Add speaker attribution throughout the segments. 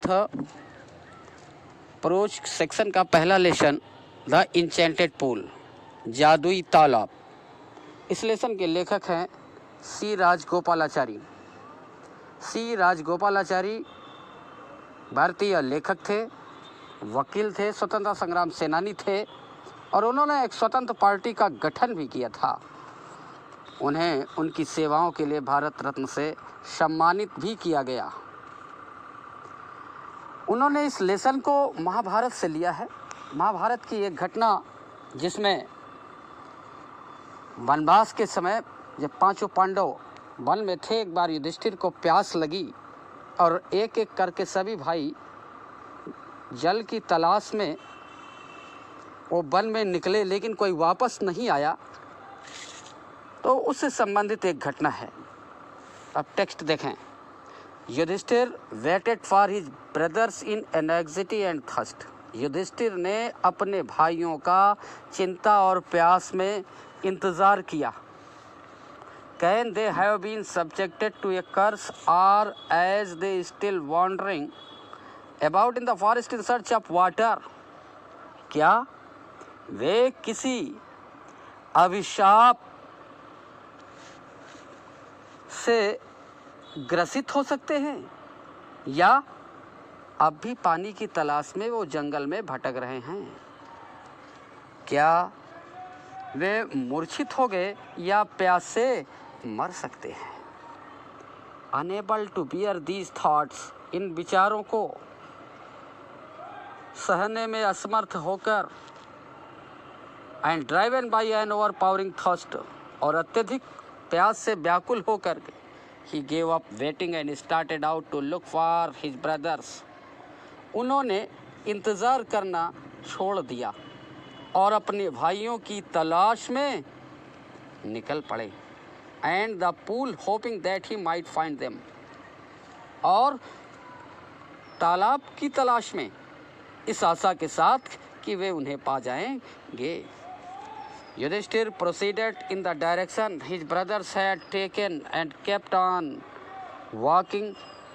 Speaker 1: Fourth pros section का पहला lesson the enchanted pool, जादुई तालाब। इस लेसन के लेखक हैं सी राजगोपालाचारी। सी राजगोपालाचारी भारतीय लेखक थे, वकील थे, स्वतंत्रता संग्राम सेनानी थे और उन्होंने एक स्वतंत्र पार्टी का गठन भी किया था। उन्हें उनकी सेवाओं के लिए भारत रत्न से सम्मानित भी किया गया। उन्होंने इस लेसन को महाभारत से लिया है। महाभारत की एक घटना जिसमें वनवास के समय जब पांचों पांडव वन में थे, एक बार युधिष्ठिर को प्यास लगी और एक एक करके सभी भाई जल की तलाश में वो वन में निकले, लेकिन कोई वापस नहीं आया। तो उससे संबंधित एक घटना है। अब टेक्स्ट देखें। Yudhishthira waited for his brothers in anxiety and thirst. Yudhishthira ने अपने भाइयों का चिंता और प्यास में इंतज़ार किया। Can they have been subjected to a curse और as they still wandering about in the forest in search of water. क्या वे किसी अभिशाप से ग्रसित हो सकते हैं या अब भी पानी की तलाश में वो जंगल में भटक रहे हैं? क्या वे मूर्छित हो गए या प्यास से मर सकते हैं? Unable to bear these thoughts, इन विचारों को सहने में असमर्थ होकर, and driven by an overpowering thirst, और अत्यधिक प्यास से व्याकुल होकर he gave up waiting and started out to look for his brothers. उन्होंने इंतज़ार करना छोड़ दिया और अपने भाइयों की तलाश में निकल पड़े। And the pool hoping that he might find them. और तालाब की तलाश में इस आशा के साथ कि वे उन्हें पा जाएंगे। Yudhishthir proceeded in the direction his brothers had taken and kept on walking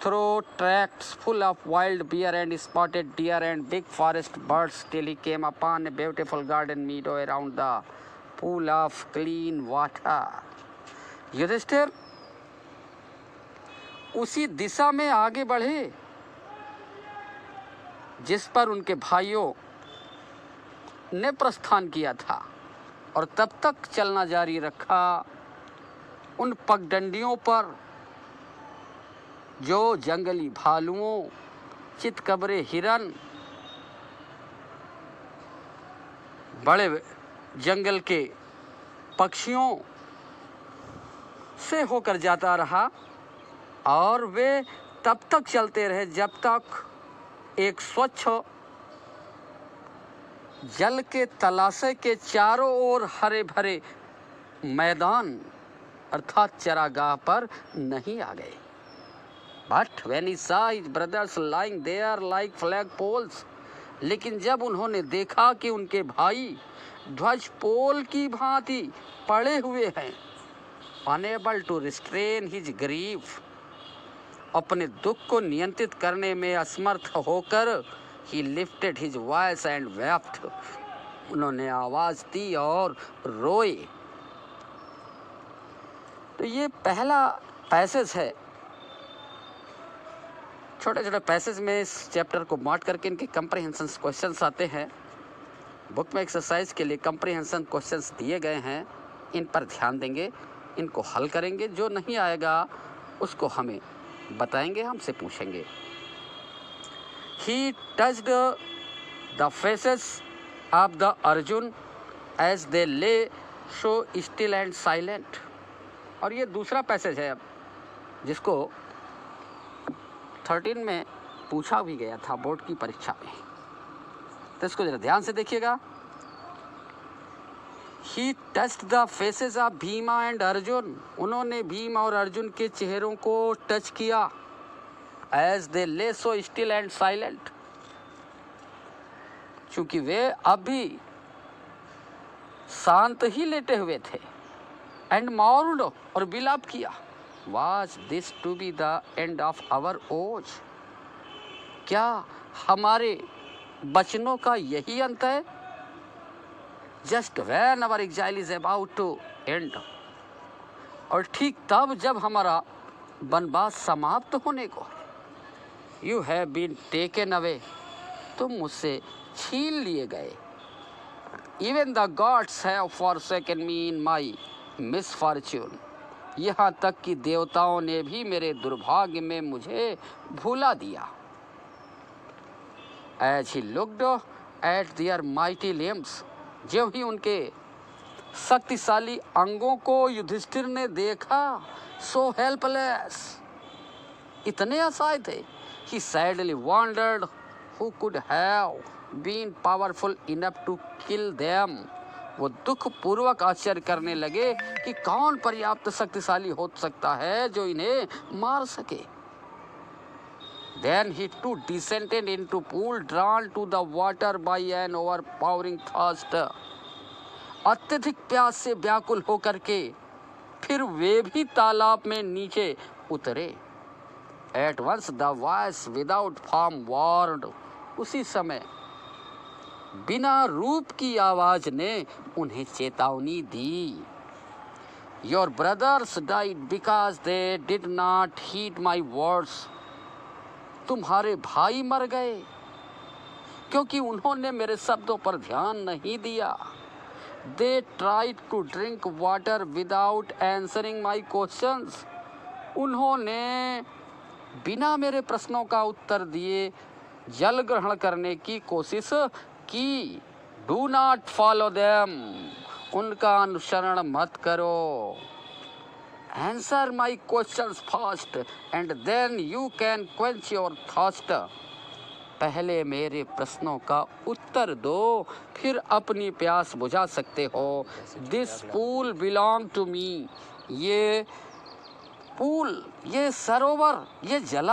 Speaker 1: through tracts full of wild bear and spotted deer and big forest birds till he came upon a beautiful garden meadow around the pool of clean water. Yudhishthir उसी दिशा में आगे बढ़े जिस पर उनके भाइयों ने प्रस्थान किया था और तब तक चलना जारी रखा उन पगडंडियों पर जो जंगली भालुओं, चितकबरे हिरन, बड़े जंगल के पक्षियों से होकर जाता रहा। और वे तब तक चलते रहे जब तक एक स्वच्छ जल के तलाशे के चारों ओर हरे भरे मैदान अर्थात चरागाह पर नहीं आ गए। But when he saw his brothers lying there like flag poles, लेकिन जब उन्होंने देखा कि उनके भाई ध्वज पोल की भांति पड़े हुए हैं, unable to restrain his grief, अपने दुख को नियंत्रित करने में असमर्थ होकर, he lifted his voice and wept, उन्होंने आवाज दी और रोए। तो ये पहला पैसेज है। छोटे छोटे पैसेज में इस चैप्टर को बांट करके इनके कंप्रीहेंशन क्वेश्चंस आते हैं। बुक में एक्सरसाइज के लिए कंप्रीहेंशन क्वेश्चंस दिए गए हैं, इन पर ध्यान देंगे, इनको हल करेंगे। जो नहीं आएगा उसको हमें बताएंगे, हमसे पूछेंगे। He touched the faces of the Arjun as they lay so still and silent. और ये दूसरा पैसेज है अब जिसको 13 में पूछा भी गया था बोर्ड की परीक्षा में, तो इसको जरा ध्यान से देखिएगा। He touched the faces of Bhima and Arjun. उन्होंने भीम और अर्जुन के चेहरों को टच किया। As they lay so still and silent, चूंकि वे अभी शांत ही लेटे हुए थे। And mourned, और विलाप किया। Was this to be the end of our age? क्या हमारे बचनों का यही अंत है? Just when our exile is about to end, और ठीक तब जब हमारा वनवास समाप्त होने को, you have been taken away, तुम मुझसे छीन लिए गए। Even the gods have forsaken me in my misfortune, यहाँ तक कि देवताओं ने भी मेरे दुर्भाग्य में मुझे भूला दिया। As he looked at their mighty limbs, जब ही उनके शक्तिशाली अंगों को युधिष्ठिर ने देखा, so helpless, इतने असहाय थे, he sadly wondered who could have been powerful enough to kill them. वो दुख पूर्वक आश्चर्य करने लगे कि कौन पर्याप्त शक्तिशाली हो सकता है जो इन्हें मार सके। Then he too descended into pool, drawn to the water by an overpowering thirst. अत्यधिक प्यास से व्याकुल होकर के फिर वे भी तालाब में नीचे उतरे। At once the voice without form warned. उसी समय बिना रूप की आवाज ने उन्हें चेतावनी दी। Your brothers died because they did not heed my words. तुम्हारे भाई मर गए क्योंकि उन्होंने मेरे शब्दों पर ध्यान नहीं दिया। They tried to drink water without answering my questions. उन्होंने बिना मेरे प्रश्नों का उत्तर दिए जल ग्रहण करने की कोशिश की। Do not follow them. उनका अनुसरण मत करो। Answer my questions first and then you can quench your thirst. पहले मेरे प्रश्नों का उत्तर दो, फिर अपनी प्यास बुझा सकते हो। This pool belong to me. ये पूल, ये सरोवर, ये जला